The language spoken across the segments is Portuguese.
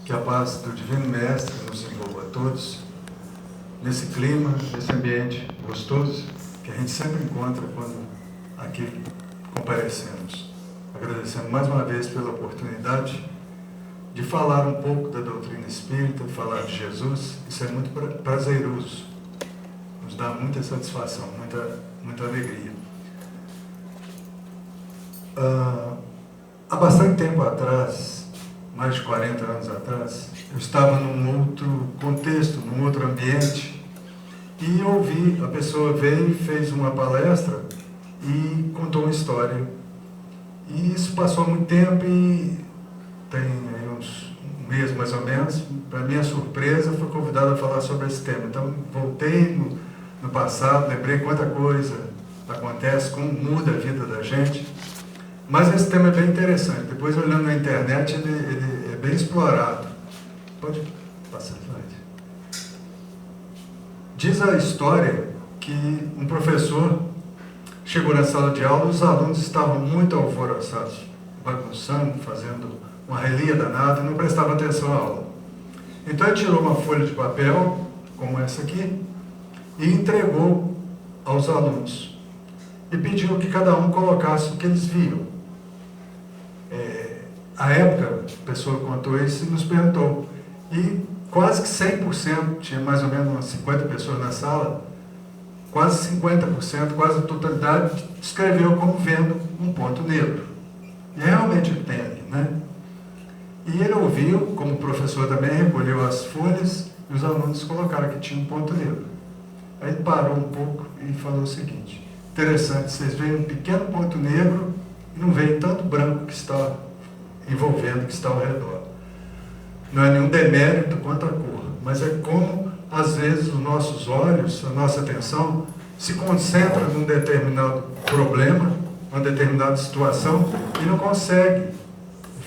Que a paz do Divino Mestre nos envolva a todos, nesse clima, nesse ambiente gostoso, que a gente sempre encontra quando aqui comparecemos. Agradecendo mais uma vez pela oportunidade de falar um pouco da doutrina espírita, falar de Jesus. Isso é muito prazeroso, nos dá muita satisfação, muita alegria. Há bastante tempo atrás, mais de 40 anos atrás, eu estava num outro contexto, num outro ambiente, e ouvi, a pessoa veio e fez uma palestra e contou uma história. E isso passou muito tempo e tem aí um mês mais ou menos, para minha surpresa, fui convidado a falar sobre esse tema. Então, voltei no passado, lembrei quanta coisa acontece, como muda a vida da gente. Mas esse tema é bem interessante. Depois, olhando na internet, ele é bem explorado. Pode passar, slide. Diz a história que um professor chegou na sala de aula, os alunos estavam muito alvoroçados, bagunçando, fazendo uma relia danada, e não prestavam atenção à aula. Então ele tirou uma folha de papel, como essa aqui, e entregou aos alunos. E pediu que cada um colocasse o que eles viam. À época, a pessoa contou isso e nos perguntou. E quase que 100%, tinha mais ou menos umas 50 pessoas na sala, quase 50%, quase a totalidade, descreveu como vendo um ponto negro. E realmente ele tem ali, né? E ele ouviu, como professor também, recolheu as folhas e os alunos colocaram que tinha um ponto negro. Aí ele parou um pouco e falou o seguinte: interessante, vocês veem um pequeno ponto negro e não veem tanto branco que está envolvendo, que está ao redor. Não é nenhum demérito quanto à cor, mas é como, às vezes, os nossos olhos, a nossa atenção, se concentra num determinado problema, uma determinada situação, e não consegue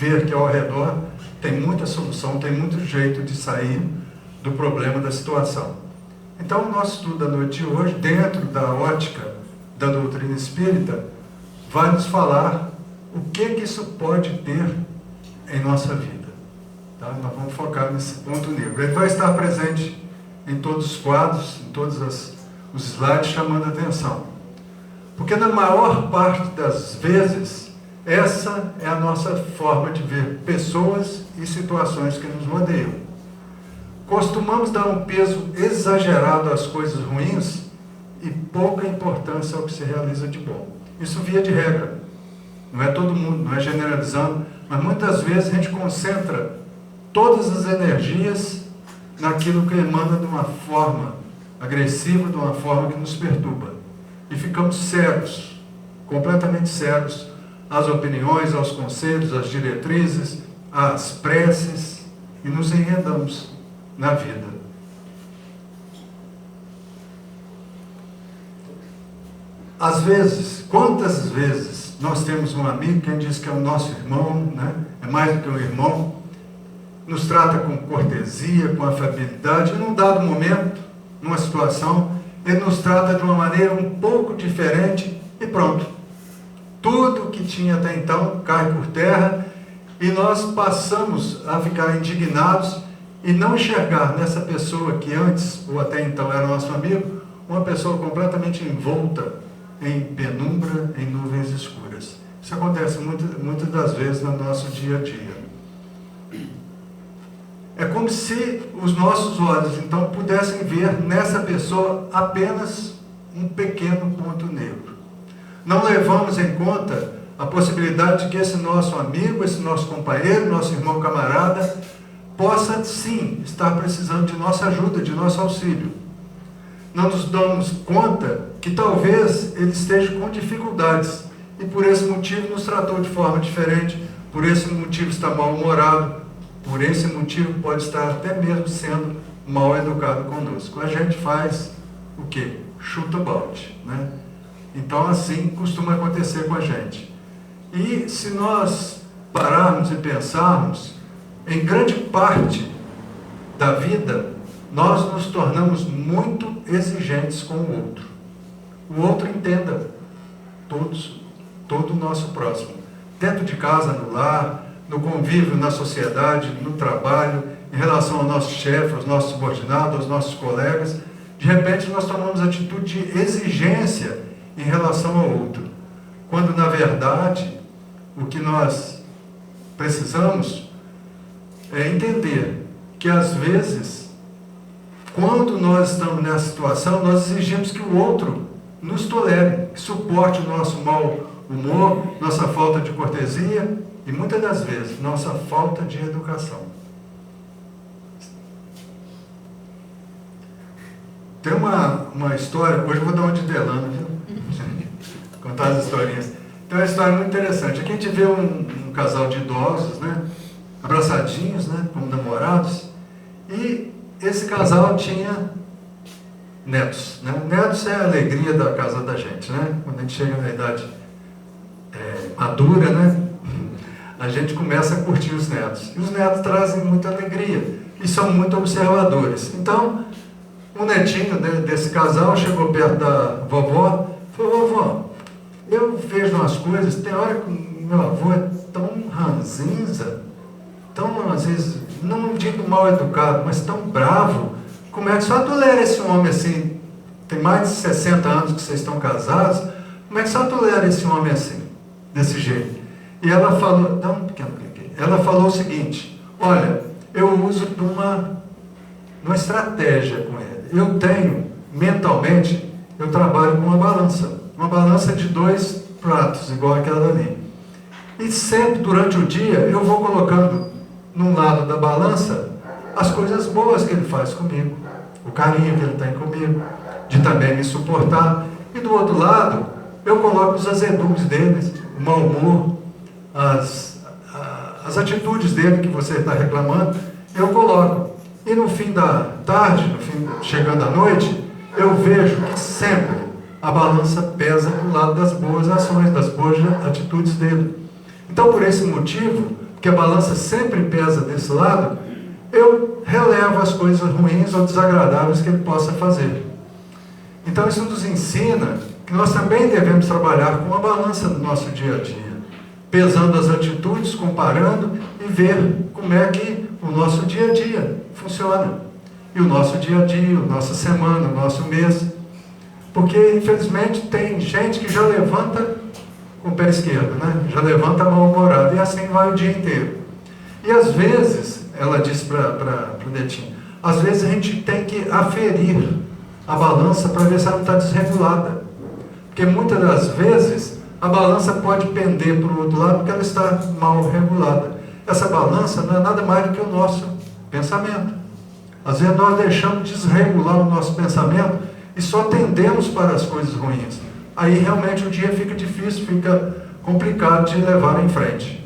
ver que ao redor tem muita solução, tem muito jeito de sair do problema, da situação. Então, o nosso estudo da noite de hoje, dentro da ótica da doutrina espírita, vai nos falar o que isso pode ter em nossa vida. Tá? Nós vamos focar nesse ponto negro. Ele vai estar presente em todos os quadros, em todos os slides, chamando a atenção. Porque na maior parte das vezes, essa é a nossa forma de ver pessoas e situações que nos rodeiam. Costumamos dar um peso exagerado às coisas ruins e pouca importância ao que se realiza de bom. Isso via de regra. Não é todo mundo, não é generalizando, mas muitas vezes a gente concentra todas as energias naquilo que emana de uma forma agressiva, de uma forma que nos perturba. E ficamos cegos, completamente cegos, às opiniões, aos conselhos, às diretrizes, às preces, e nos enredamos na vida. Às vezes, quantas vezes nós temos um amigo, quem diz que é o nosso irmão, né? É mais do que um irmão, nos trata com cortesia, com afabilidade, e num dado momento, numa situação, ele nos trata de uma maneira um pouco diferente e pronto. Tudo que tinha até então cai por terra e nós passamos a ficar indignados e não enxergar nessa pessoa que antes ou até então era nosso amigo, uma pessoa completamente envolta em penumbra, em nuvens escuras. Isso acontece muitas das vezes no nosso dia a dia. É como se os nossos olhos, então, pudessem ver nessa pessoa apenas um pequeno ponto negro. Não levamos em conta a possibilidade de que esse nosso amigo, esse nosso companheiro, nosso irmão camarada, possa, sim, estar precisando de nossa ajuda, de nosso auxílio. Não nos damos conta que talvez ele esteja com dificuldades e por esse motivo nos tratou de forma diferente, por esse motivo está mal-humorado, por esse motivo pode estar até mesmo sendo mal educado conosco. A gente faz o quê? Chuta o balde, né? Então assim costuma acontecer com a gente. E se nós pararmos e pensarmos, em grande parte da vida, nós nos tornamos muito exigentes com o outro. O outro entenda todo o nosso próximo. Dentro de casa, no lar, no convívio, na sociedade, no trabalho, em relação ao nosso chefe, aos nossos subordinados, aos nossos colegas. De repente nós tomamos atitude de exigência em relação ao outro, quando na verdade o que nós precisamos é entender que às vezes, quando nós estamos nessa situação, nós exigimos que o outro nos tolere, que suporte o nosso mau humor, nossa falta de cortesia e muitas das vezes nossa falta de educação. Tem uma história, hoje eu vou dar uma de Delano, viu? Contar as historinhas. Tem uma história muito interessante. Aqui a gente vê um casal de idosos, né? Abraçadinhos, né? Como namorados. E esse casal tinha netos, né? Netos é a alegria da casa da gente, né? Quando a gente chega na idade madura, né? A gente começa a curtir os netos. E os netos trazem muita alegria e são muito observadores. Então, um netinho, né, desse casal chegou perto da vovó e falou: vovó, eu vejo umas coisas, tem hora que meu avô é tão ranzinza, tão, às vezes, não digo mal educado, mas tão bravo. Como é que só tolera esse homem assim? Tem mais de 60 anos que vocês estão casados, como é que só tolera esse homem assim, desse jeito? E ela falou, dá um pequeno clique. Ela falou o seguinte: olha, eu uso uma estratégia com ele. Eu tenho, mentalmente, eu trabalho com uma balança de 2 pratos, igual aquela ali. E sempre, durante o dia, eu vou colocando num lado da balança as coisas boas que ele faz comigo, o carinho que ele tem comigo, de também me suportar. E do outro lado, eu coloco os azedumes dele, o mau humor, as atitudes dele que você está reclamando, eu coloco. E no fim da tarde, chegando à noite, eu vejo que sempre a balança pesa do lado das boas ações, das boas atitudes dele. Então, por esse motivo, que a balança sempre pesa desse lado, eu relevo as coisas ruins ou desagradáveis que ele possa fazer. Então, isso nos ensina que nós também devemos trabalhar com a balança do nosso dia a dia, pesando as atitudes, comparando e ver como é que o nosso dia a dia funciona. E o nosso dia a dia, a nossa semana, o nosso mês. Porque, infelizmente, tem gente que já levanta com o pé esquerdo, né? Já levanta mal-humorado e assim vai o dia inteiro. E às vezes, ela disse para o netinho, às vezes a gente tem que aferir a balança para ver se ela não está desregulada. Porque muitas das vezes a balança pode pender para o outro lado porque ela está mal regulada. Essa balança não é nada mais do que o nosso pensamento. Às vezes nós deixamos desregular o nosso pensamento e só tendemos para as coisas ruins. Aí realmente o dia fica difícil, fica complicado de levar em frente.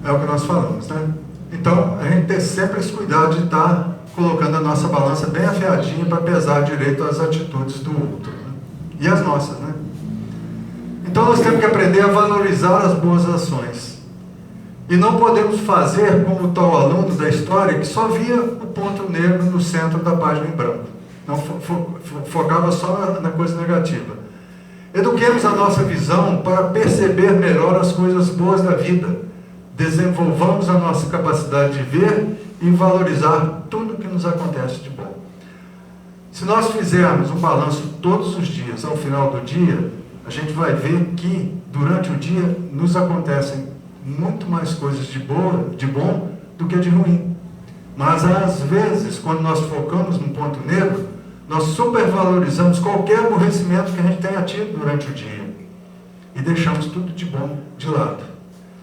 É o que nós falamos, né? Então, a gente tem sempre esse cuidado de estar colocando a nossa balança bem afiadinha para pesar direito as atitudes do outro, né? E as nossas, né? Então, nós temos que aprender a valorizar as boas ações. E não podemos fazer como o tal aluno da história que só via o ponto negro no centro da página em branco. Não focava só na coisa negativa. Eduquemos a nossa visão para perceber melhor as coisas boas da vida. Desenvolvamos a nossa capacidade de ver e valorizar tudo que nos acontece de bom. Se nós fizermos um balanço todos os dias, ao final do dia, a gente vai ver que durante o dia nos acontecem muito mais coisas de bom do que de ruim. Mas às vezes, quando nós focamos no ponto negro, nós supervalorizamos qualquer aborrecimento que a gente tenha tido durante o dia e deixamos tudo de bom de lado.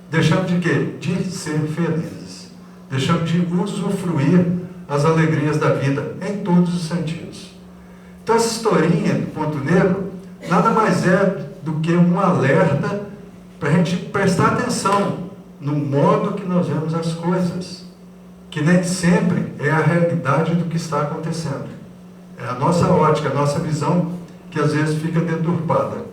Deixamos de quê? De ser felizes. Deixamos de usufruir as alegrias da vida em todos os sentidos. Então essa historinha do ponto negro nada mais é do que um alerta para a gente prestar atenção no modo que nós vemos as coisas, que nem sempre é a realidade do que está acontecendo. É a nossa ótica, a nossa visão que às vezes fica deturpada.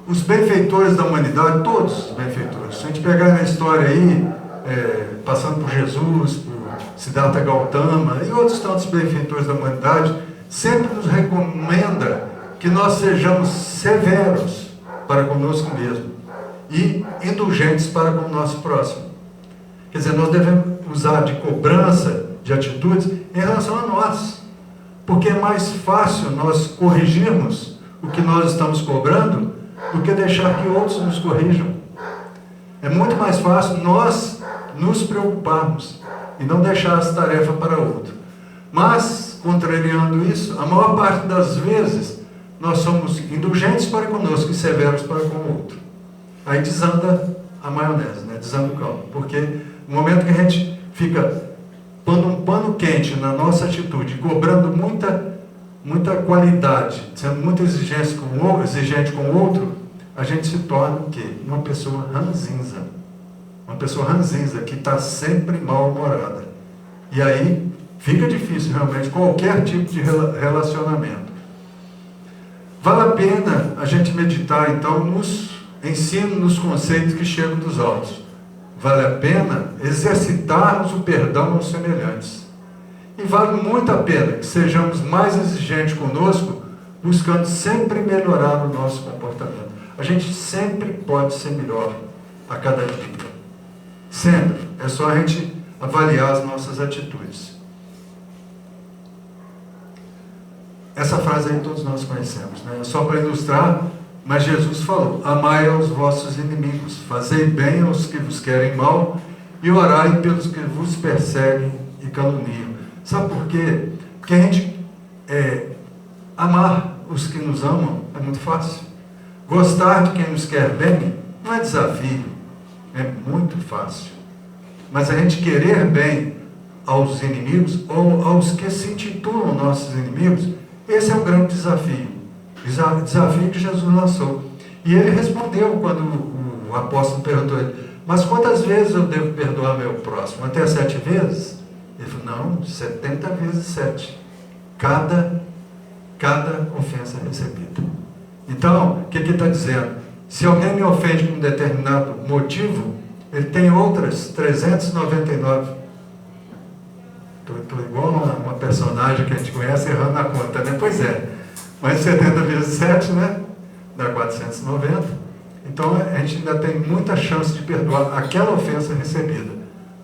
Os benfeitores da humanidade, todos os benfeitores, se a gente pegar na história aí, passando por Jesus, por Siddhartha Gautama e outros tantos benfeitores da humanidade, sempre nos recomenda que nós sejamos severos para conosco mesmo e indulgentes para com o nosso próximo. Quer dizer, nós devemos usar de cobrança, de atitudes, em relação a nós. Porque é mais fácil nós corrigirmos o que nós estamos cobrando do que deixar que outros nos corrijam. É muito mais fácil nós nos preocuparmos e não deixar essa tarefa para outro. Mas, contrariando isso, a maior parte das vezes nós somos indulgentes para conosco e severos para com o outro. Aí desanda a maionese, né? Desanda o caldo. Porque no momento que a gente fica pondo um pano quente na nossa atitude, cobrando muita qualidade, sendo muito exigente com o outro, a gente se torna o quê? Uma pessoa ranzinza. Uma pessoa ranzinza que está sempre mal-humorada. E aí fica difícil realmente qualquer tipo de relacionamento. Vale a pena a gente meditar então nos ensinos, nos conceitos que chegam dos altos. Vale a pena exercitarmos o perdão aos semelhantes. E vale muito a pena que sejamos mais exigentes conosco, buscando sempre melhorar o nosso comportamento. A gente sempre pode ser melhor a cada dia. Sempre. É só a gente avaliar as nossas atitudes. Essa frase aí todos nós conhecemos, né? Só para ilustrar, mas Jesus falou: amai aos vossos inimigos, fazei bem aos que vos querem mal e orai pelos que vos perseguem e caluniam. Sabe por quê? Porque a gente amar os que nos amam é muito fácil. Gostar de quem nos quer bem não é desafio, é muito fácil. Mas a gente querer bem aos inimigos ou aos que se intitulam nossos inimigos, esse é o grande desafio. Desafio que Jesus lançou. E ele respondeu quando o apóstolo perguntou a ele: mas quantas vezes eu devo perdoar meu próximo? Até 7 vezes? Ele falou: não, 70 vezes 7. Cada ofensa recebida. Então, o que ele está dizendo? Se alguém me ofende por um determinado motivo, ele tem outras 399. Estou igual uma personagem que a gente conhece errando na conta, né? Pois é. Mas 70 vezes 7, né? Dá 490. Então, a gente ainda tem muita chance de perdoar aquela ofensa recebida,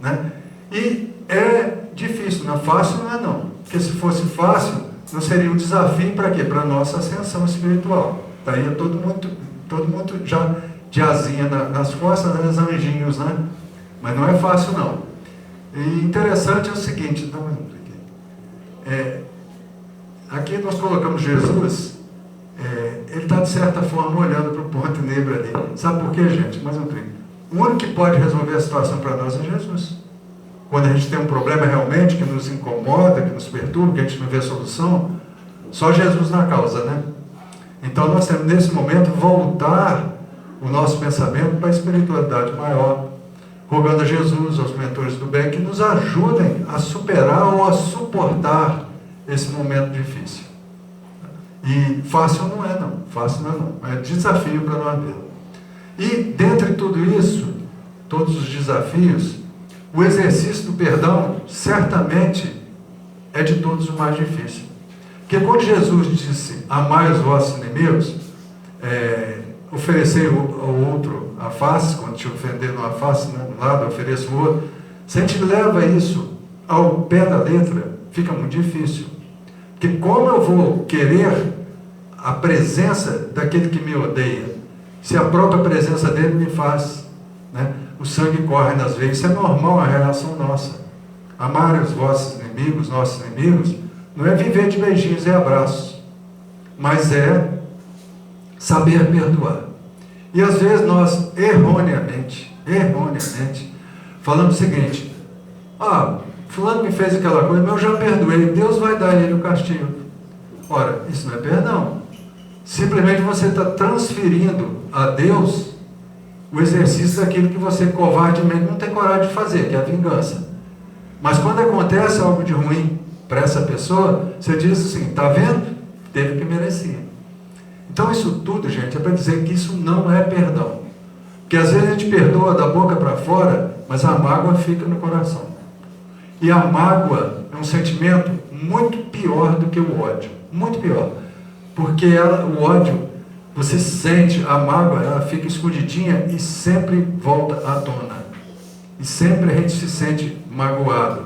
né? E é difícil, não é fácil, não é não. Porque se fosse fácil, não seria um desafio para quê? Para a nossa ascensão espiritual. Estaria todo mundo já de asinha nas costas, né? Os anjinhos, né? Mas não é fácil, não. E interessante é o seguinte, aqui nós colocamos Jesus, ele está de certa forma olhando para o ponto negro ali. Sabe por quê, gente? Mais um treino. O único que pode resolver a situação para nós é Jesus. Quando a gente tem um problema realmente que nos incomoda, que nos perturba, que a gente não vê solução, só Jesus na causa, né? Então nós temos nesse momento voltar o nosso pensamento para a espiritualidade maior, rogando a Jesus, aos mentores do bem, que nos ajudem a superar ou a suportar esse momento difícil. E fácil não é não, é desafio para nós mesmos. E dentre tudo isso, todos os desafios, o exercício do perdão certamente é de todos o mais difícil. Porque quando Jesus disse: amai os vossos inimigos, oferecer ao outro a face, quando te ofender numa face, né, de um lado, ofereço o outro. Se a gente leva isso ao pé da letra, fica muito difícil. Porque como eu vou querer a presença daquele que me odeia, se a própria presença dele me faz, né, o sangue corre nas veias? Isso é normal, a relação nossa. Amar os vossos inimigos, nossos inimigos, não é viver de beijinhos e abraços, mas é saber perdoar. E às vezes nós, erroneamente, falamos o seguinte: fulano me fez aquela coisa, mas eu já perdoei, Deus vai dar a ele o castigo. Ora, isso não é perdão. Simplesmente você está transferindo a Deus o exercício daquilo que você covardemente não tem coragem de fazer, que é a vingança. Mas quando acontece algo de ruim para essa pessoa, você diz assim: está vendo? Teve que merecer. Então isso tudo, gente, é para dizer que isso não é perdão. Porque às vezes a gente perdoa da boca para fora, mas a mágoa fica no coração. E a mágoa é um sentimento muito pior do que o ódio. Muito pior. porque o ódio, você sente, a mágoa, ela fica escondidinha e sempre volta à tona. E sempre a gente se sente magoado.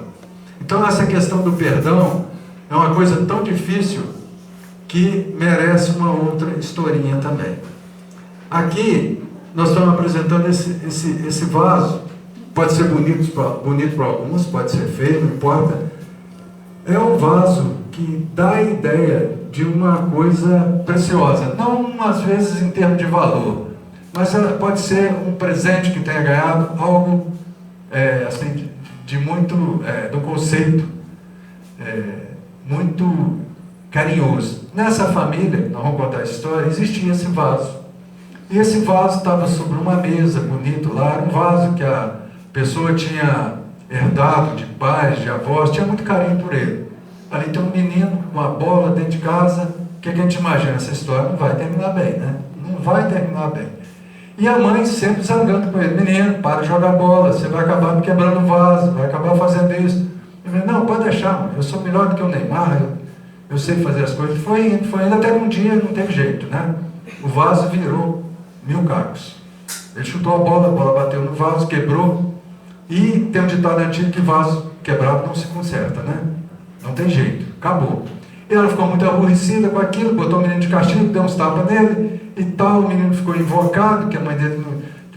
Então essa questão do perdão é uma coisa tão difícil que merece uma outra historinha também. Aqui nós estamos apresentando esse vaso. Pode ser bonito para alguns, pode ser feio, não importa. É um vaso que dá a ideia de uma coisa preciosa. Não, às vezes, em termos de valor, mas ela pode ser um presente que tenha ganhado algo assim, de muito, do conceito muito carinhoso. Nessa família, nós vamos contar a história, existia esse vaso. E esse vaso estava sobre uma mesa, bonito lá, um vaso que a pessoa tinha herdado de pais, de avós, tinha muito carinho por ele. Ali tem um menino com uma bola dentro de casa. O que a gente imagina? Essa história não vai terminar bem, né? Não vai terminar bem. E a mãe sempre zangando com ele: menino, para de jogar bola, você vai acabar me quebrando o vaso, vai acabar fazendo isso. Ele: não, pode deixar, mãe, eu sou melhor do que o Neymar, eu sei fazer as coisas. Foi indo até um dia, não teve jeito, né? O vaso virou 1000 cacos. Ele chutou a bola bateu no vaso, quebrou. E tem um ditado antigo que vaso quebrado não se conserta, né? Não tem jeito, acabou. E ela ficou muito aborrecida com aquilo, botou o menino de castigo, deu uns tapas nele e tal. O menino ficou invocado, que a mãe dele,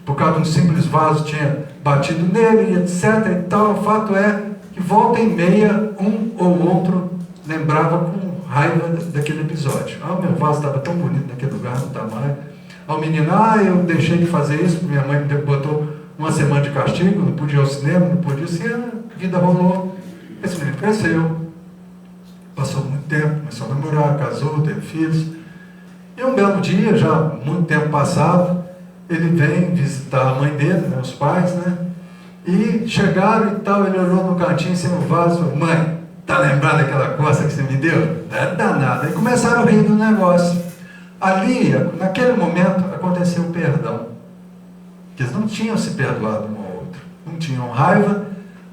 por causa de um simples vaso, tinha batido nele, e etc. e tal. O fato é que volta e meia, um ou outro lembrava com raiva daquele episódio. Ah, meu vaso estava tão bonito naquele lugar, não está mais. Ao menino: eu deixei de fazer isso, minha mãe me botou uma semana de castigo, não podia ir ao cinema, não podia ir, a vida rolou. Esse menino cresceu, passou muito tempo, começou a namorar, casou, teve filhos. E um belo dia, já muito tempo passado, ele vem visitar a mãe dele, né, os pais, né? E chegaram e tal, ele olhou no cantinho, assim, no vaso: mãe, tá lembrado daquela coça que você me deu? É danado. Aí começaram a rir do negócio. Ali, naquele momento, aconteceu o perdão. Porque eles não tinham se perdoado um ao outro. Não tinham raiva,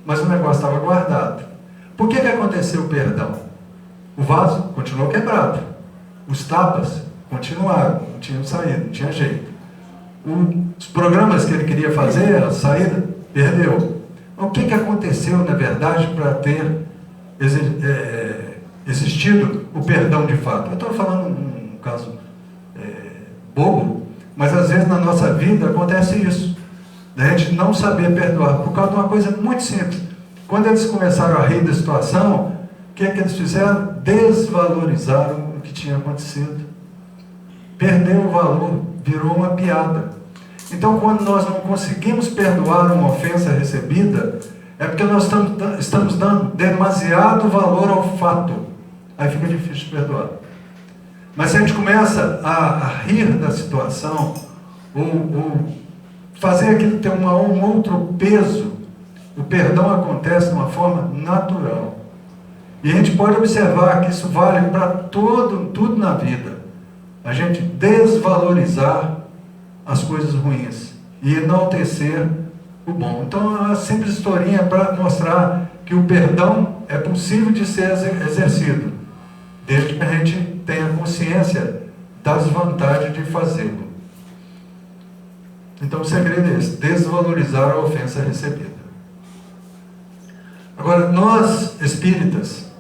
mas o negócio estava guardado. Por que aconteceu o perdão? O vaso continuou quebrado. Os tapas continuaram, não tinham saído, não tinha jeito. Os programas que ele queria fazer, a saída, perdeu. O que aconteceu, na verdade, para ter existido o perdão de fato? Eu estou falando um caso bobo, mas às vezes na nossa vida acontece isso. A gente não saber perdoar, por causa de uma coisa muito simples. Quando eles começaram a rir da situação, o que eles fizeram? Desvalorizaram o que tinha acontecido. Perdeu o valor, virou uma piada. Então, quando nós não conseguimos perdoar uma ofensa recebida, é porque nós estamos dando demasiado valor ao fato. Aí fica difícil de perdoar. Mas se a gente começa a rir da situação, ou fazer aquilo ter um outro peso, o perdão acontece de uma forma natural. E a gente pode observar que isso vale para tudo na vida. A gente desvalorizar as coisas ruins e enaltecer o bom. Então, é uma simples historinha para mostrar que o perdão é possível de ser exercido, desde que a gente tenha consciência das vantagens de fazê-lo. Então, o segredo é esse: desvalorizar a ofensa recebida. Agora, nós, espíritas,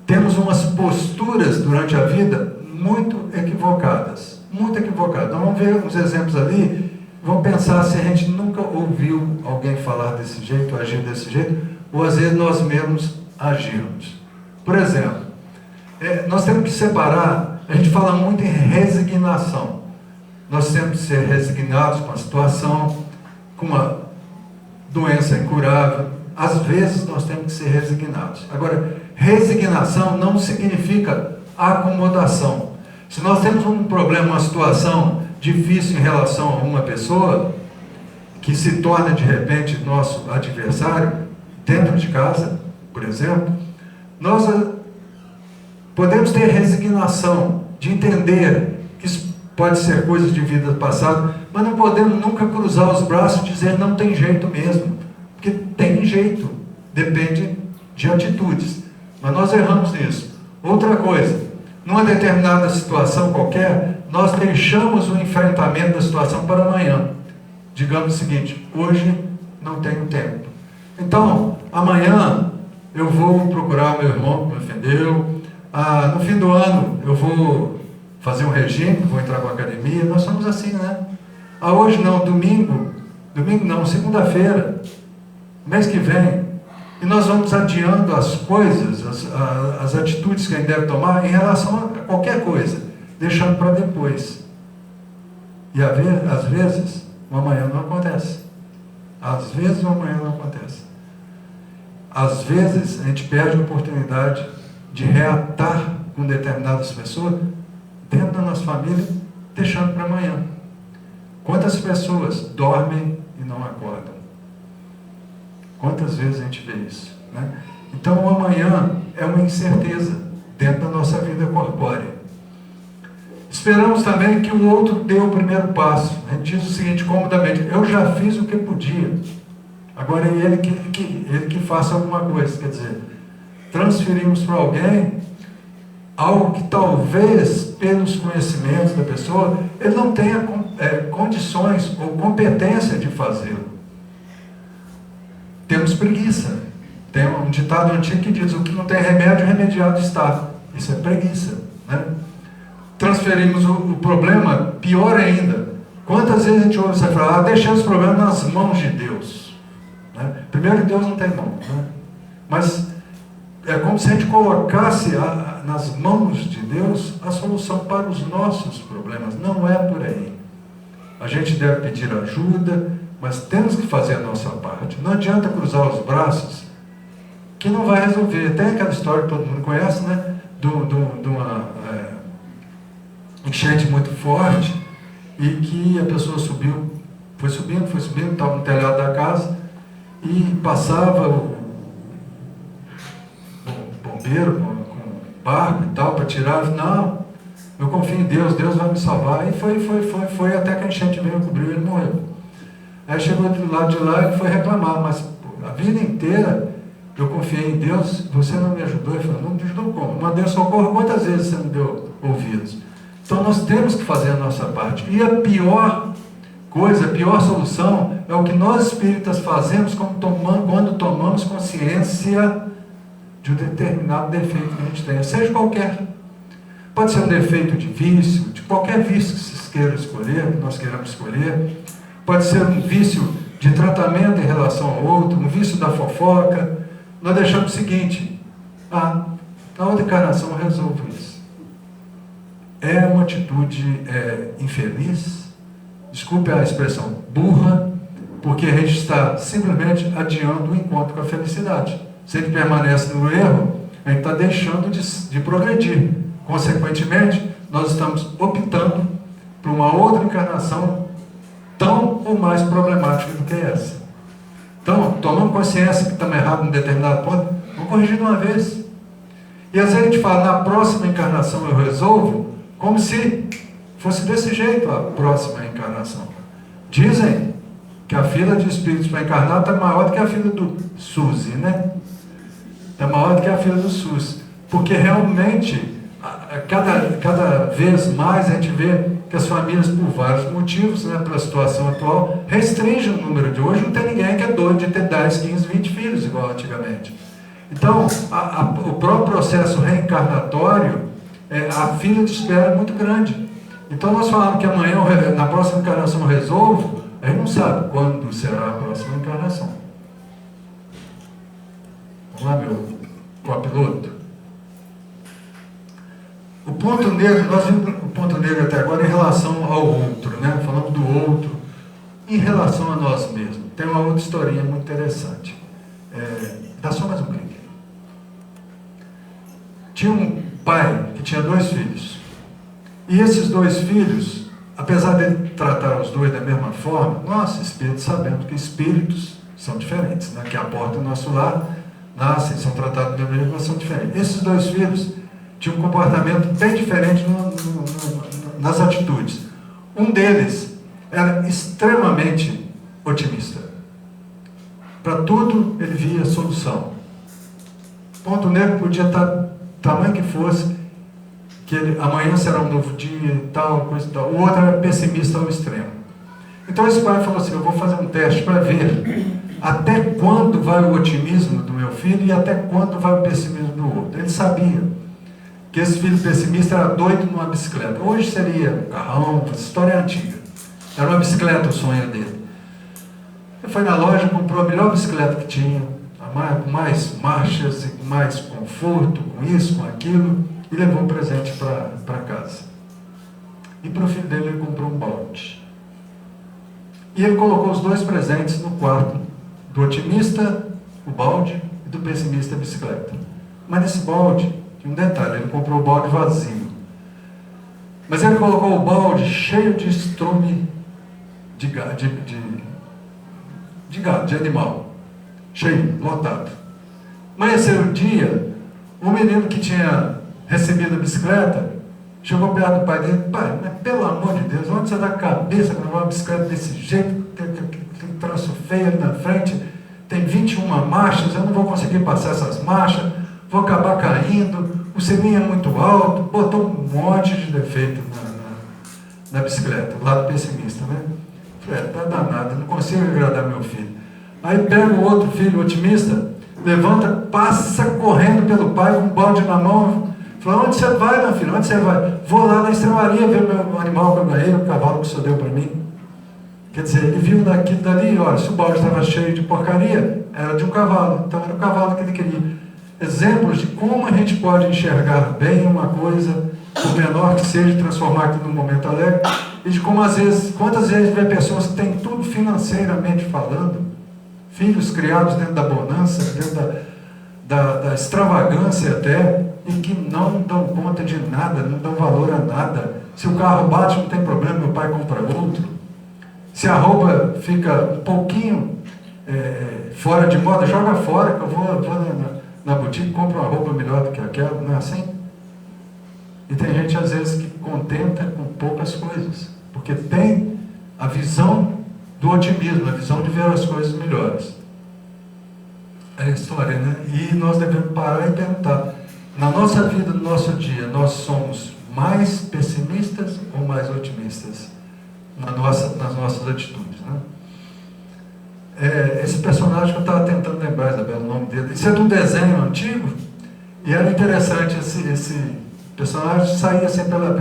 temos umas posturas durante a vida muito equivocadas. Muito equivocadas. Nós vamos ver uns exemplos ali, vamos pensar se a gente nunca ouviu alguém falar desse jeito, agir desse jeito, ou às vezes nós mesmos agirmos. Por exemplo, nós temos que separar, a gente fala muito em resignação. Nós temos que ser resignados com a situação, com uma doença incurável. Às vezes nós temos que ser resignados. Agora, resignação não significa acomodação. Se nós temos um problema, uma situação difícil em relação a uma pessoa, que se torna de repente nosso adversário, dentro de casa, por exemplo, nós podemos ter resignação de entender que isso pode ser coisa de vida passada, mas não podemos nunca cruzar os braços e dizer não tem jeito mesmo, porque tem jeito, depende de atitudes, mas nós erramos nisso. Outra coisa, numa determinada situação qualquer, nós deixamos o enfrentamento da situação para amanhã. Digamos o seguinte: hoje não tenho tempo, então amanhã eu vou procurar o meu irmão que me ofendeu, no fim do ano eu vou fazer um regime, vou entrar para a academia. Nós somos assim, né? Hoje não, domingo não, segunda-feira, mês que vem. E nós vamos adiando as coisas, as atitudes que a gente deve tomar em relação a qualquer coisa, deixando para depois. E às vezes o amanhã não acontece. Às vezes o amanhã não acontece. Às vezes a gente perde a oportunidade de reatar com determinadas pessoas dentro da nossa família, deixando para amanhã. Quantas pessoas dormem e não acordam? Quantas vezes a gente vê isso, né? Então o amanhã é uma incerteza dentro da nossa vida corpórea. Esperamos também que o outro dê o primeiro passo. A gente diz o seguinte comodamente: eu já fiz o que podia, agora é ele que faça alguma coisa. Quer dizer, transferimos para alguém algo que talvez, pelos conhecimentos da pessoa, ele não tenha condições ou competência de fazê-lo. Temos preguiça. Tem um ditado antigo que diz: o que não tem remédio, remediado está. Isso é preguiça, né? Transferimos o problema, pior ainda. Quantas vezes a gente ouve você falar: deixei os problemas nas mãos de Deus, né? Primeiro que Deus não tem mão, né? Mas é como se a gente colocasse nas mãos de Deus a solução para os nossos problemas. Não é por aí. A gente deve pedir ajuda, mas temos que fazer a nossa parte. Não adianta cruzar os braços, que não vai resolver. Tem aquela história que todo mundo conhece, né? De uma enchente muito forte, e que a pessoa foi subindo, estava no telhado da casa, e passava o bombeiro com barco e tal, para tirar. Não, eu confio em Deus, Deus vai me salvar. E foi até que a enchente veio, cobriu e ele morreu. Aí chegou do lado de lá e foi reclamar: mas a vida inteira eu confiei em Deus, você não me ajudou. Ele falou: não me ajudou como? Mandei socorro, quantas vezes você me deu ouvidos? Então nós temos que fazer a nossa parte. E a pior coisa, a pior solução é o que nós espíritas fazemos quando tomamos consciência de um determinado defeito que a gente tenha, seja qualquer. Pode ser um defeito de vício, de qualquer vício que vocês queiram escolher, que nós queiramos escolher. Pode ser um vício de tratamento em relação ao outro, um vício da fofoca. Nós deixamos o seguinte: na outra encarnação eu resolvo isso. É uma atitude infeliz, desculpe a expressão, burra, porque a gente está simplesmente adiando o encontro com a felicidade. Se a gente permanece no erro, a gente está deixando de progredir. Consequentemente, nós estamos optando por uma outra encarnação tão ou mais problemática do que essa. Então, tomando consciência que estamos errados em determinado ponto, vamos corrigir de uma vez. E às vezes a gente fala: na próxima encarnação eu resolvo, como se fosse desse jeito a próxima encarnação. Dizem que a fila de espíritos para encarnar está maior do que a fila do SUS, né? Está maior do que a fila do SUS. Porque realmente, cada vez mais a gente vê que as famílias, por vários motivos, né, pela situação atual, restringem o número de hoje. Não tem ninguém que é doido de ter 10, 15, 20 filhos, igual antigamente. Então, o próprio processo reencarnatório, a fila de espera é muito grande. Então nós falamos que amanhã, na próxima encarnação eu resolvo, a gente não sabe quando será a próxima encarnação. Vamos lá, meu copiloto. O ponto negro, nós vimos o ponto negro até agora em relação ao outro, né? Falamos do outro em relação a nós mesmos. Tem uma outra historinha muito interessante. Dá só mais um clique. Tinha um pai que tinha 2 filhos. E esses 2 filhos, apesar de tratar os 2 da mesma forma, nós, espíritos, sabemos que espíritos são diferentes, né? Que aportam o nosso lar, nascem, são tratados da mesma forma, mas são diferentes. Esses 2 filhos tinham um comportamento bem diferente nas atitudes. Um deles era extremamente otimista. Para tudo ele via solução. Ponto negro podia estar tamanho que fosse, que amanhã será um novo dia e tal, coisa e tal. O outro era pessimista ao extremo. Então esse pai falou assim, eu vou fazer um teste para ver até quando vai o otimismo do meu filho e até quando vai o pessimismo do outro. Ele sabia que esse filho pessimista era doido numa bicicleta. Hoje seria um carrão, uma história antiga. Era uma bicicleta o sonho dele. Ele foi na loja, comprou a melhor bicicleta que tinha, com mais marchas e com mais conforto, com isso, com aquilo, e levou um presente para casa. E para o filho dele ele comprou um balde. E ele colocou os dois presentes no quarto do otimista, o balde, e do pessimista, a bicicleta. Mas nesse balde, tinha um detalhe, ele comprou o balde vazio. Mas ele colocou o balde cheio de estrume de gado, de animal. Cheio, lotado. Amanheceu o dia, o menino que tinha recebido a bicicleta, chegou perto do pai dele, pai, mas pelo amor de Deus, onde você dá a cabeça para uma bicicleta desse jeito, tem traço feio ali na frente, tem 21 marchas, eu não vou conseguir passar essas marchas, vou acabar caindo, o selinho é muito alto, botou um monte de defeito na bicicleta, o lado pessimista, né? Falei, tá danado, não consigo agradar meu filho. Aí pega o outro filho otimista, levanta, passa correndo pelo pai com um balde na mão, fala, onde você vai, meu filho, onde você vai? Vou lá na estrebaria ver o animal que eu ganhei, o cavalo que o senhor deu para mim. Quer dizer, ele viu daquilo dali, olha, se o balde estava cheio de porcaria, era de um cavalo, então era o cavalo que ele queria. Exemplos de como a gente pode enxergar bem uma coisa, por menor que seja, transformar aquilo num momento alegre, e de como às vezes, quantas vezes vê pessoas que têm tudo financeiramente falando, filhos criados dentro da bonança, dentro da extravagância até, e que não dão conta de nada, não dão valor a nada. Se o carro bate, não tem problema, meu pai compra outro. Se a roupa fica um pouquinho fora de moda, joga fora, que eu vou na boutique e compro uma roupa melhor do que aquela, não é assim? E tem gente às vezes que contenta com poucas coisas, porque tem a visão do otimismo, a visão de ver as coisas melhores. É a história, né? E nós devemos parar e perguntar, na nossa vida, no nosso dia, nós somos mais pessimistas ou mais otimistas nas nossas atitudes, né? Esse personagem que eu estava tentando lembrar, Isabel, o nome dele, isso é de um desenho antigo, e era interessante, esse personagem saía assim pela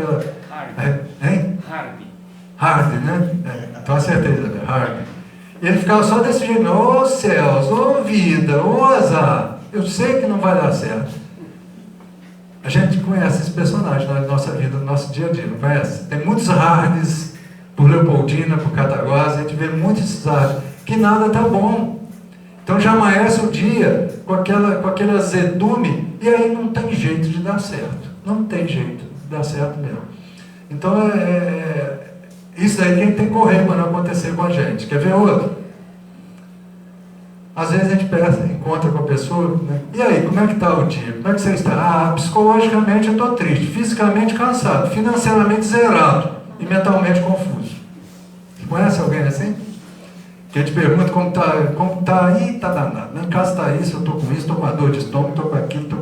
Hardy, né? Então acertei, Isabel, Hardy. E ele ficava só desse jeito, ô céus, ô vida, ô azar, eu sei que não vai dar certo. A gente conhece esse personagem na nossa vida, no nosso dia a dia, não conhece? Tem muitos Hardys, por Leopoldina, por Cataguases, a gente vê muitos esses Hardys, que nada está bom. Então já amanhece o dia com aquele azedume, e aí não tem jeito de dar certo. Não tem jeito de dar certo mesmo. Então isso aí tem que correr para não acontecer com a gente. Quer ver outro? Às vezes a gente encontra com a pessoa, né? E aí, como é que está o dia? Como é que você está? Psicologicamente eu estou triste, fisicamente cansado, financeiramente zerado e mentalmente confuso. Você conhece alguém assim? Que a gente pergunta como está aí, está danado. Em casa está isso, eu estou com isso, estou com a dor de estômago, estou com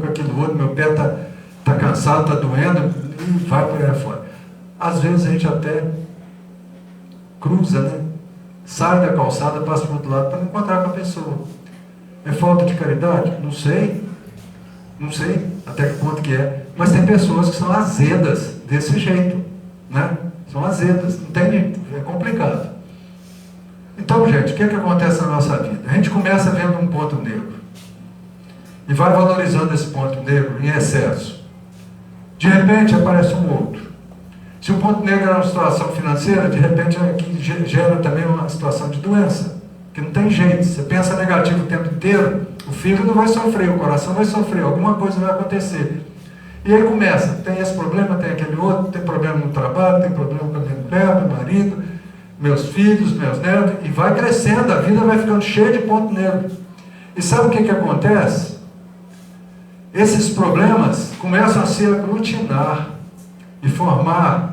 aquilo outro, meu pé está cansado, está doendo, e vai por aí fora. Às vezes a gente até cruza, né? Sai da calçada, passa para o outro lado para encontrar com a pessoa. É falta de caridade? Não sei até que ponto que é, mas tem pessoas que são azedas desse jeito, né? São azedas, não tem jeito, é complicado. Então, gente, o que acontece na nossa vida? A gente começa vendo um ponto negro e vai valorizando esse ponto negro em excesso. De repente aparece um outro. Se o ponto negro é uma situação financeira, de repente aqui gera também uma situação de doença, que não tem jeito. Você pensa negativo o tempo inteiro, o fígado vai sofrer, o coração vai sofrer, alguma coisa vai acontecer. E aí começa, tem esse problema, tem aquele outro, tem problema no trabalho, tem problema com a minha mulher, meu marido, meus filhos, meus netos, e vai crescendo, a vida vai ficando cheia de ponto negro. E sabe o que acontece? Esses problemas começam a se aglutinar e formar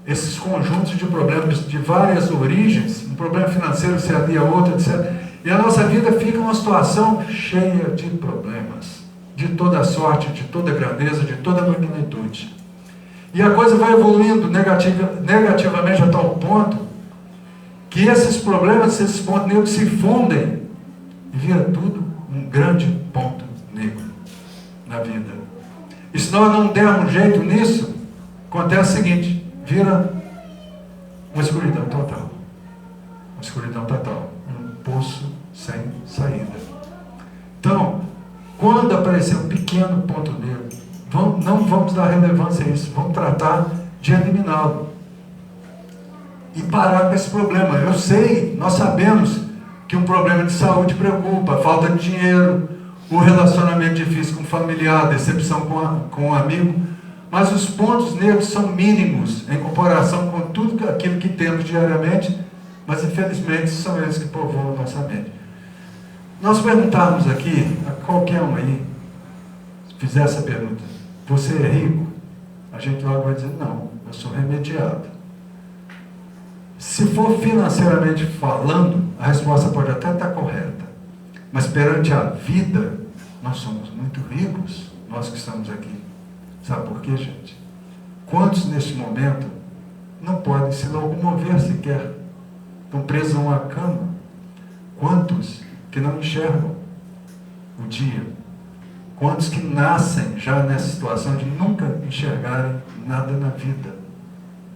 esses conjuntos de problemas de várias origens, um problema financeiro se alia outro, etc. E a nossa vida fica uma situação cheia de problemas, de toda sorte, de toda grandeza, de toda magnitude. E a coisa vai evoluindo negativamente a tal ponto que esses problemas, esses pontos negros se fundem e vira tudo um grande ponto negro na vida. E se nós não dermos jeito nisso, acontece o seguinte, vira uma escuridão total. Uma escuridão total. Um poço sem saída. Então, quando aparecer um pequeno ponto negro, não vamos dar relevância a isso, vamos tratar de eliminá-lo. E parar com esse problema. Eu sei, nós sabemos que um problema de saúde preocupa, a falta de dinheiro, o relacionamento difícil com o familiar, a decepção com o amigo, mas os pontos negros são mínimos em comparação com tudo aquilo que temos diariamente, mas infelizmente são eles que povoam a nossa mente. Nós perguntarmos aqui, a qualquer um aí, fizer essa pergunta, você é rico? A gente logo vai dizer, não, eu sou remediado. Se for financeiramente falando, a resposta pode até estar correta, mas perante a vida, nós somos muito ricos, nós que estamos aqui. Sabe por quê, gente? Quantos neste momento não podem se locomover sequer? Estão presos a uma cama. Quantos que não enxergam o dia? Quantos que nascem já nessa situação de nunca enxergarem nada na vida?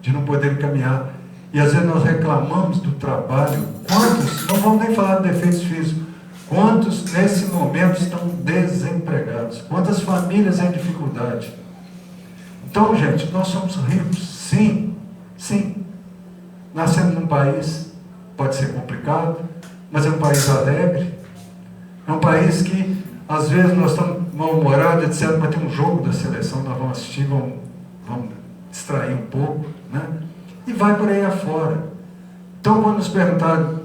De não poderem caminhar. E às vezes nós reclamamos do trabalho. Quantos, não vamos nem falar de defeitos físicos, quantos nesse momento estão desempregados? Quantas famílias em dificuldade? Então, gente, nós somos ricos, sim, sim. Nascemos num país, pode ser complicado, mas é um país alegre. É um país que, às vezes, nós estamos mal-humorados, etc., mas tem um jogo da seleção, nós vamos assistir, vamos distrair um pouco, né? E vai por aí afora. Então, quando nos perguntarem,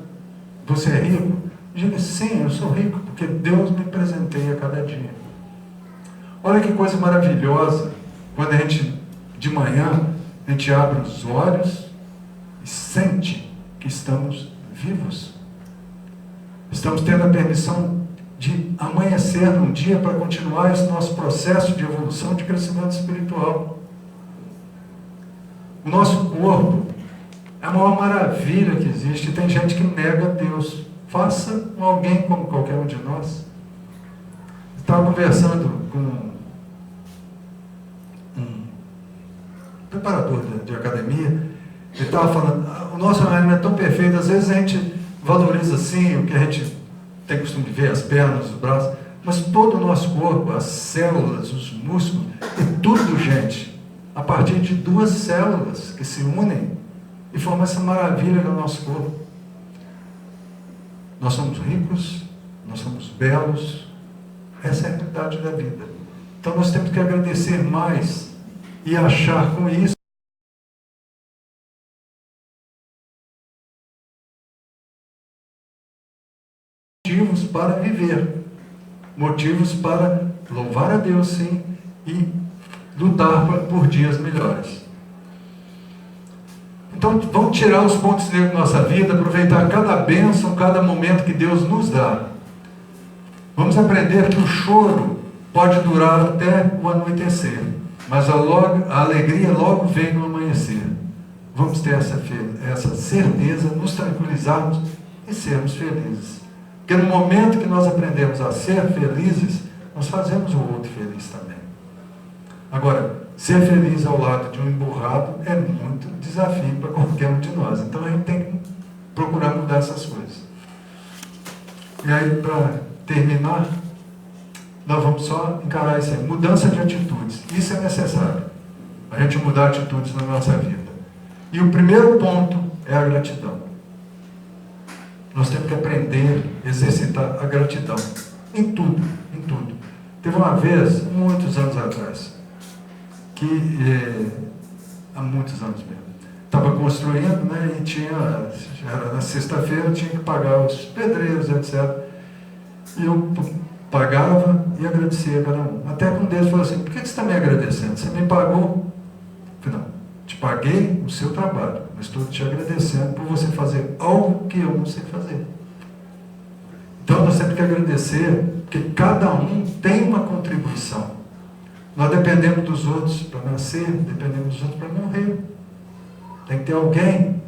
você é rico? Diga, sim, eu sou rico, porque Deus me presenteia a cada dia. Olha que coisa maravilhosa, quando a gente, de manhã, a gente abre os olhos e sente que estamos vivos. Estamos tendo a permissão de amanhecer num dia para continuar esse nosso processo de evolução, de crescimento espiritual. O nosso corpo é a maior maravilha que existe. Tem gente que nega Deus. Faça alguém como qualquer um de nós. Eu estava conversando com um preparador de academia. Ele estava falando, o nosso organismo é tão perfeito, às vezes a gente valoriza assim o que a gente tem costume de ver, as pernas, os braços, mas todo o nosso corpo, as células, os músculos, é tudo, gente, a partir de duas células que se unem e formam essa maravilha no nosso corpo. Nós somos ricos, nós somos belos, essa é a realidade da vida. Então nós temos que agradecer mais e achar com isso motivos para viver, motivos para louvar a Deus, sim, e lutar por dias melhores. Então, vamos tirar os pontos negros da nossa vida, aproveitar cada bênção, cada momento que Deus nos dá. Vamos aprender que o choro pode durar até o anoitecer, mas a alegria logo vem no amanhecer. Vamos ter essa certeza, nos tranquilizarmos e sermos felizes. Porque no momento que nós aprendemos a ser felizes, nós fazemos o outro feliz também. Agora, ser feliz ao lado de um emburrado é muito desafio para qualquer um de nós. Então a gente tem que procurar mudar essas coisas. E aí, para terminar, nós vamos só encarar isso aí. Mudança de atitudes. Isso é necessário. A gente mudar atitudes na nossa vida. E o primeiro ponto é a gratidão. Nós temos que aprender, exercitar a gratidão. Em tudo, em tudo. Teve uma vez, muitos anos atrás, que há muitos anos mesmo, estava construindo, né, e já era na sexta-feira, tinha que pagar os pedreiros, etc. E eu pagava e agradecia a cada um. Até que um deles falou assim, por que você está me agradecendo? Você me pagou? Eu falei, não, te paguei o seu trabalho, mas estou te agradecendo por você fazer algo que eu não sei fazer. Então nós temos que agradecer Porque cada um tem uma contribuição. Nós dependemos dos outros para nascer, dependemos dos outros para morrer. Tem que ter alguém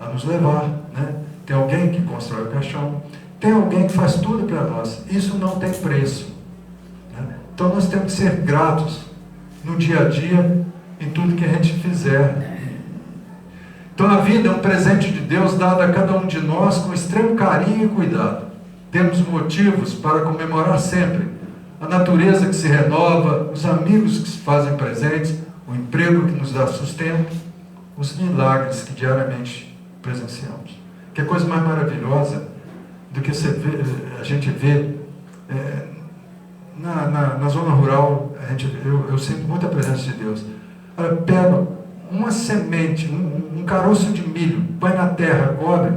a nos levar, né? Tem alguém que constrói o caixão, tem alguém que faz tudo para nós. Isso não tem preço, né? Então nós temos que ser gratos no dia a dia, em tudo que a gente fizer. Então a vida é um presente de Deus dado a cada um de nós com extremo carinho e cuidado. Temos motivos para comemorar sempre a natureza que se renova, os amigos que se fazem presentes, o emprego que nos dá sustento, os milagres que diariamente presenciamos. Que coisa mais maravilhosa do que a gente vê na zona rural. Eu sinto muita presença de Deus. Pega uma semente, um caroço de milho, põe na terra, cobre,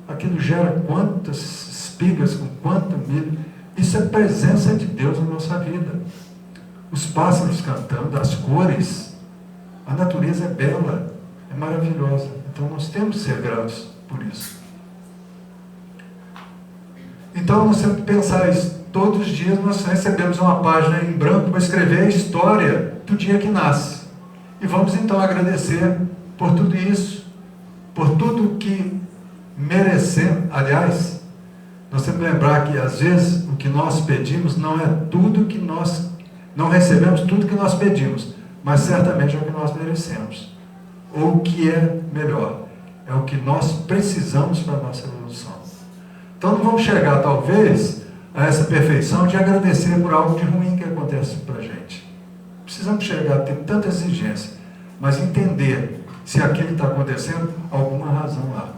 aquilo gera quantas espigas com quanto milho. Isso é presença de Deus na nossa vida. Os pássaros cantando, as cores, a natureza é bela, é maravilhosa. Então nós temos que ser gratos por isso. Então nós temos que pensar isso. Todos os dias nós recebemos uma página em branco para escrever a história do dia que nasce. E vamos então agradecer por tudo isso, por tudo que merecemos. Aliás, nós temos que lembrar que às vezes o que nós pedimos não é tudo que nós, não recebemos tudo que nós pedimos, mas certamente é o que nós merecemos. Ou o que é melhor, é o que nós precisamos para a nossa evolução. Então não vamos chegar talvez a essa perfeição de agradecer por algo de ruim que acontece para a gente. Precisamos chegar a ter tanta exigência, mas entender se aquilo que está acontecendo, alguma razão lá,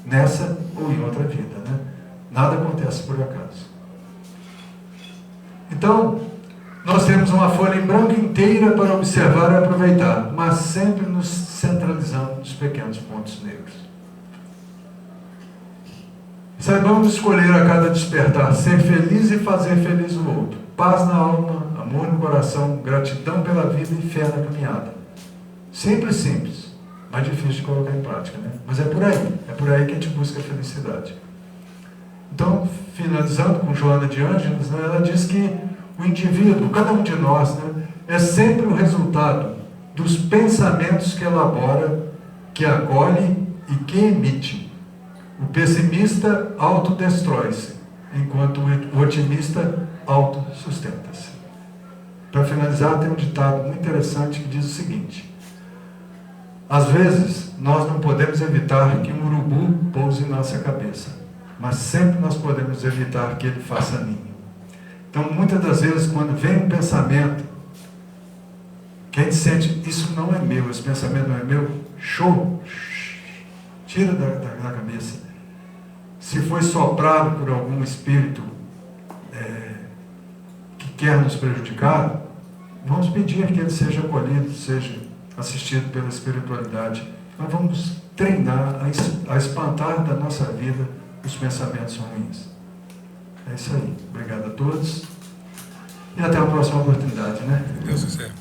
nessa ou em outra vida, né? Nada acontece por acaso. Então, nós temos uma folha em branco inteira para observar e aproveitar, mas sempre nos centralizando nos pequenos pontos negros. Saibamos escolher a cada despertar, ser feliz e fazer feliz o outro. Paz na alma, amor no coração, gratidão pela vida e fé na caminhada. Simples, simples, mas difícil de colocar em prática, né? Mas é por aí que a gente busca a felicidade. Então, finalizando com Joana de Ângeles, né, ela diz que o indivíduo, cada um de nós, né, é sempre o resultado dos pensamentos que elabora, que acolhe e que emite. O pessimista autodestrói-se, enquanto o otimista autossustenta-se. Para finalizar, tem um ditado muito interessante que diz o seguinte: às vezes, nós não podemos evitar que um urubu pouse em nossa cabeça, mas sempre nós podemos evitar que ele faça ninho. Então, muitas das vezes, quando vem um pensamento, que a gente sente, isso não é meu, esse pensamento não é meu, show, tira da cabeça. Se foi soprado por algum espírito que quer nos prejudicar, vamos pedir que ele seja acolhido, seja assistido pela espiritualidade. Nós vamos treinar a espantar da nossa vida os pensamentos ruins. É isso aí. Obrigado a todos. E até a próxima oportunidade, né? Deus quiser.